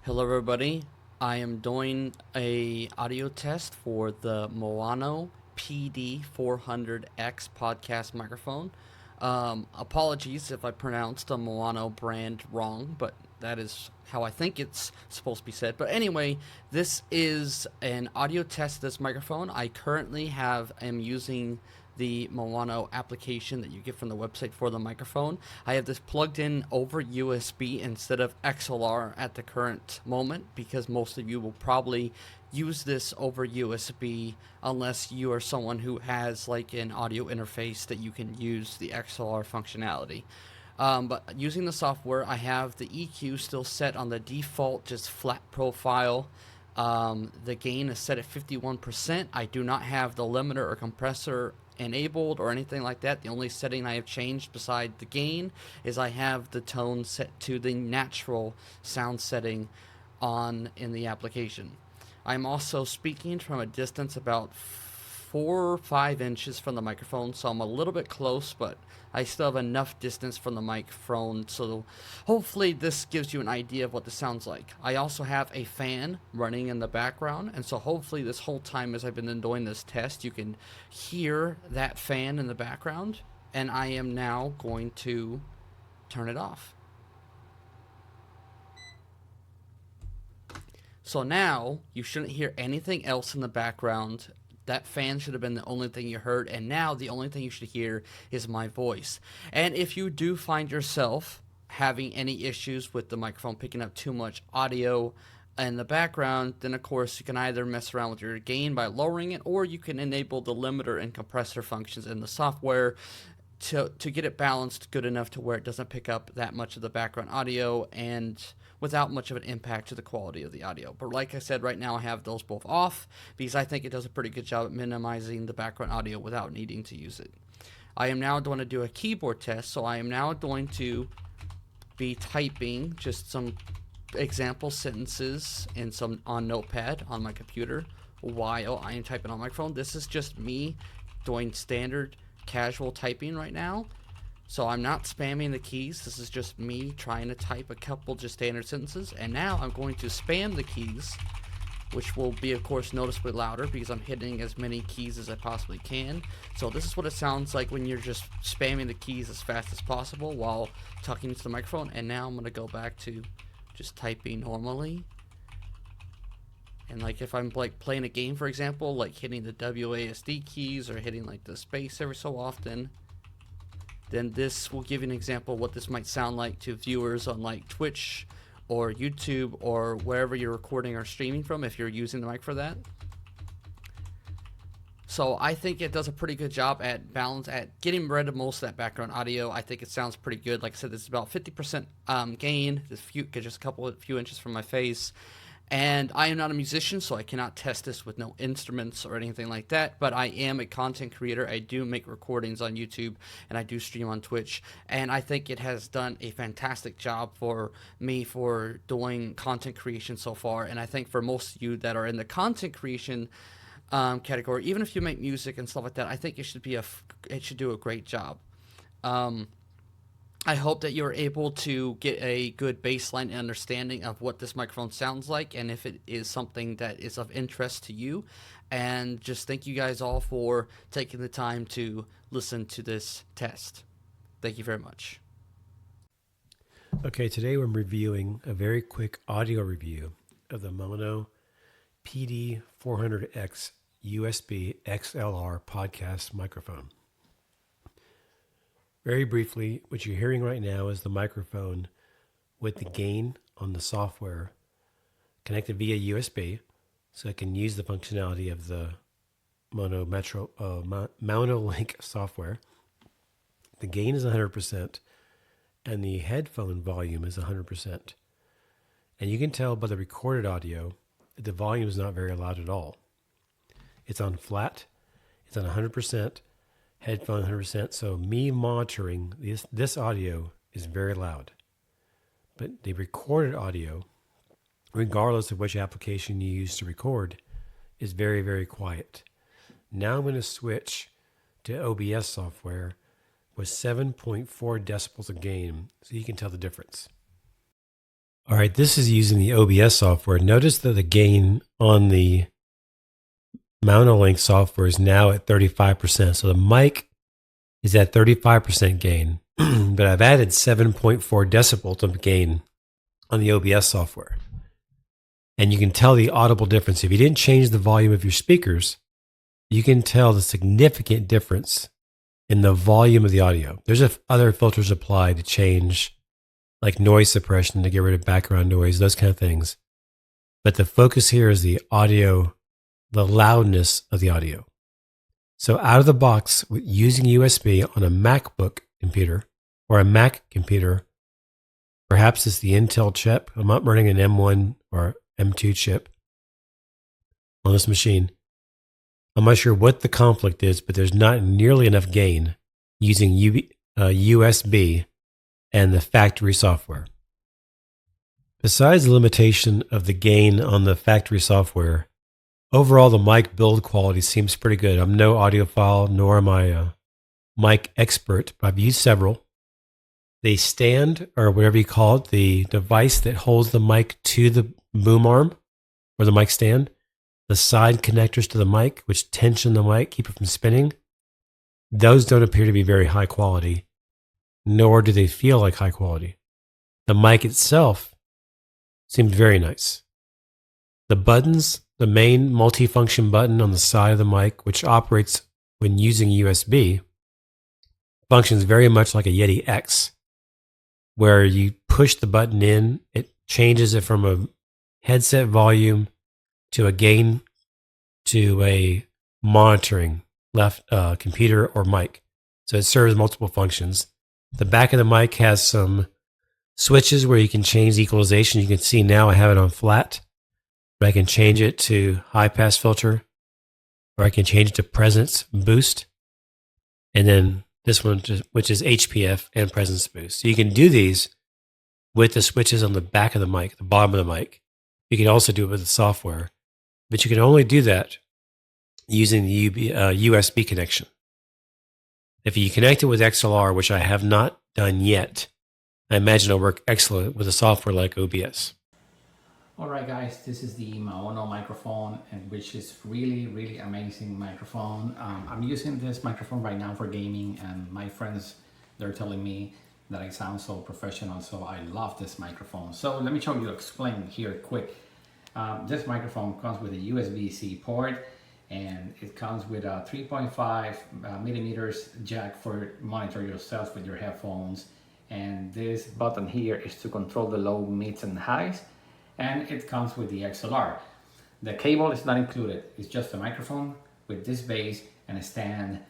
Hello everybody, I am doing a audio test for the MAONO PD400X podcast microphone. Apologies if I pronounced the MAONO brand wrong, but that is how I think it's supposed to be said. But anyway, this is an audio test of this microphone. I currently am using the MAONO application that you get from the website for the microphone. I have this plugged in over USB instead of XLR at the current moment because most of you will probably use this over USB unless you are someone who has like an audio interface that you can use the XLR functionality. But using the software, I have the EQ still set on the default, just flat profile. The gain is set at 51%. I do not have the limiter or compressor enabled or anything like that. The only setting I have changed beside the gain is I have the tone set to the natural sound setting on in the application. I'm also speaking from a distance about 4 or 5 inches from the microphone, so I'm a little bit close, but I still have enough distance from the microphone, so hopefully this gives you an idea of what this sounds like. I also have a fan running in the background, and so hopefully this whole time as I've been doing this test, you can hear that fan in the background, and I am now going to turn it off. So now you shouldn't hear anything else in the background. That fan should have been the only thing you heard, and now the only thing you should hear is my voice. And if you do find yourself having any issues with the microphone picking up too much audio in the background, then of course you can either mess around with your gain by lowering it, or you can enable the limiter and compressor functions in the software to get it balanced good enough to where it doesn't pick up that much of the background audio and without much of an impact to the quality of the audio. But like I said, right now I have those both off because I think it does a pretty good job at minimizing the background audio without needing to use it. I am now going to do a keyboard test, so I am now going to be typing just some example sentences on Notepad on my computer while I am typing on my phone. This is just me doing standard casual typing right now. So I'm not spamming the keys. This is just me trying to type a couple just standard sentences. And now I'm going to spam the keys, which will be, of course, noticeably louder because I'm hitting as many keys as I possibly can. So this is what it sounds like when you're just spamming the keys as fast as possible while talking into the microphone. And now I'm going to go back to just typing normally. And like if I'm like playing a game, for example, like hitting the WASD keys or hitting like the space every so often, then this will give you an example of what this might sound like to viewers on like Twitch or YouTube or wherever you're recording or streaming from if you're using the mic for that. So I think it does a pretty good job at getting rid of most of that background audio. I think it sounds pretty good. Like I said, this is about 50% gain, just a few inches from my face. And I am not a musician, so I cannot test this with no instruments or anything like that, but I am a content creator. I do make recordings on YouTube, and I do stream on Twitch, and I think it has done a fantastic job for me for doing content creation so far, and I think for most of you that are in the content creation category, even if you make music and stuff like that, I think it should do a great job. I hope that you're able to get a good baseline understanding of what this microphone sounds like and if it is something that is of interest to you. And just thank you guys all for taking the time to listen to this test. Thank you very much. Okay, today we're reviewing a very quick audio review of the MAONO PD400X USB XLR podcast microphone. Very briefly, what you're hearing right now is the microphone with the gain on the software connected via USB, so it can use the functionality of the MAONO Link software. The gain is 100%, and the headphone volume is 100%. And you can tell by the recorded audio that the volume is not very loud at all. It's on flat, it's on 100%, headphone 100%, so me monitoring this audio is very loud. But the recorded audio, regardless of which application you use to record, is very, very quiet. Now I'm going to switch to OBS software with 7.4 decibels of gain, so you can tell the difference. All right, this is using the OBS software. Notice that the gain on the MAONO Link software is now at 35%. So the mic is at 35% gain, but I've added 7.4 decibels of gain on the OBS software. And you can tell the audible difference. If you didn't change the volume of your speakers, you can tell the significant difference in the volume of the audio. There's other filters applied to change, like noise suppression to get rid of background noise, those kind of things. But the focus here is the audio, the loudness of the audio. So out of the box, using USB on a MacBook computer or a Mac computer, perhaps it's the Intel chip. I'm not running an M1 or M2 chip on this machine. I'm not sure what the conflict is, but there's not nearly enough gain using USB and the factory software. Besides the limitation of the gain on the factory software, overall the mic build quality seems pretty good. I'm no audiophile, nor am I a mic expert, but I've used several. The stand, or whatever you call it, the device that holds the mic to the boom arm or the mic stand, the side connectors to the mic, which tension the mic, keep it from spinning, those don't appear to be very high quality, nor do they feel like high quality. The mic itself seemed very nice. The buttons, the main multifunction button on the side of the mic, which operates when using USB, functions very much like a Yeti X, where you push the button in, it changes it from a headset volume to a gain to a monitoring computer or mic. So it serves multiple functions. The back of the mic has some switches where you can change the equalization. You can see now I have it on flat, but I can change it to high pass filter, or I can change it to presence boost. And then this one, which is HPF and presence boost. So you can do these with the switches on the back of the mic, the bottom of the mic. You can also do it with the software, but you can only do that using the USB connection. If you connect it with XLR, which I have not done yet, I imagine it'll work excellent with a software like OBS. All right, guys, this is the MAONO microphone, and which is really amazing microphone. I'm using this microphone right now for gaming, and my friends, they're telling me that I sound so professional, so I love this microphone. So let me explain here quick. This microphone comes with a USB-C port, and it comes with a 3.5 millimeters jack for monitor yourself with your headphones. And this button here is to control the low, mids, and highs. And it comes with the XLR. The cable is not included. It's just a microphone with this base and a stand.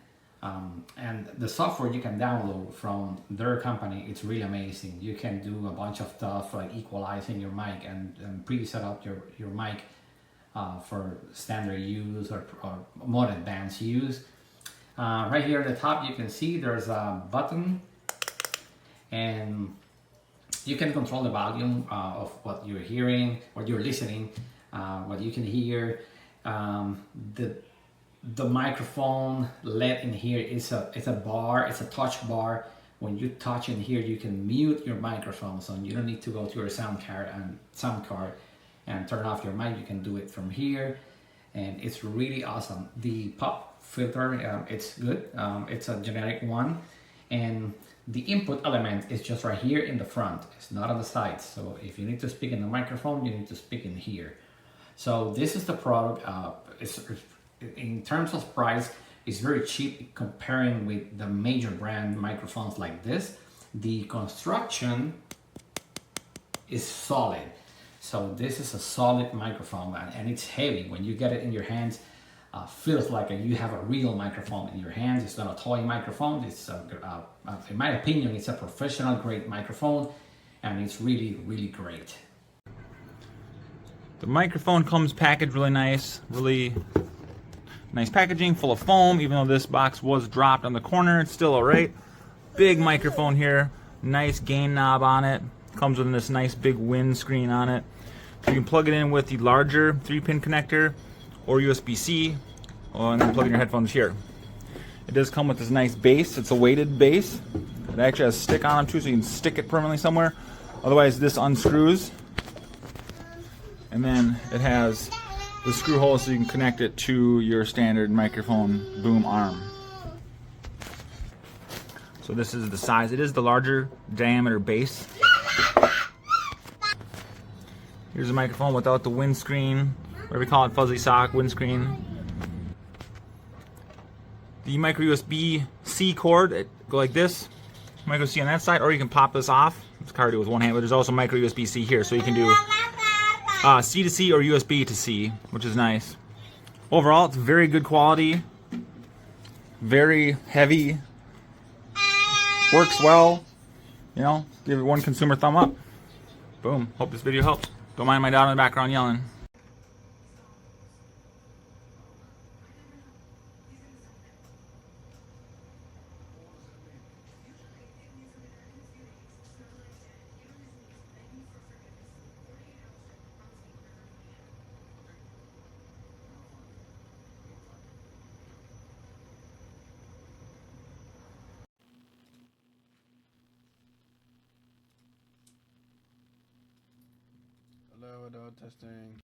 And the software you can download from their company, it's really amazing. You can do a bunch of stuff like equalizing your mic and pre-set up your mic for standard use or more advanced use. Right here at the top, you can see there's a button, and you can control the volume of what you're hearing, what you're listening, what you can hear. The microphone LED in here is a bar, it's a touch bar. When you touch in here, you can mute your microphone, so you don't need to go to your sound card and turn off your mic. You can do it from here, and it's really awesome. The pop filter, it's good. It's a generic one, and the input element is just right here in the front. It's not on the sides. So if you need to speak in the microphone, you need to speak in here. So this is the product. In terms of price, it's very cheap comparing with the major brand microphones like this. The construction is solid. So this is a solid microphone, and it's heavy. When you get it in your hands, feels like you have a real microphone in your hands. It's not a toy microphone. It's in my opinion, it's a professional grade microphone, and it's really great. The microphone comes packaged really nice, really nice packaging, full of foam. Even though this box was dropped on the corner, it's still alright. Big microphone here, nice gain knob on it. Comes with this nice big windscreen on it. So you can plug it in with the larger 3-pin connector or USB-C, and then plug in your headphones here. It does come with this nice base. It's a weighted base. It actually has a stick on it too, so you can stick it permanently somewhere. Otherwise, this unscrews and then it has the screw hole so you can connect it to your standard microphone boom arm. So this is the size. It is the larger diameter base. Here's a microphone without the windscreen, whatever we call it, fuzzy sock windscreen. The micro USB-C cord, it go like this. Micro C on that side, or you can pop this off. It's hard to do with one hand, but there's also micro USB-C here, so you can do C to C or USB to C, which is nice. Overall, it's very good quality, very heavy, works well. You know, give it one consumer thumb up. Boom. Hope this video helps. Don't mind my dad in the background yelling. Hello, testing.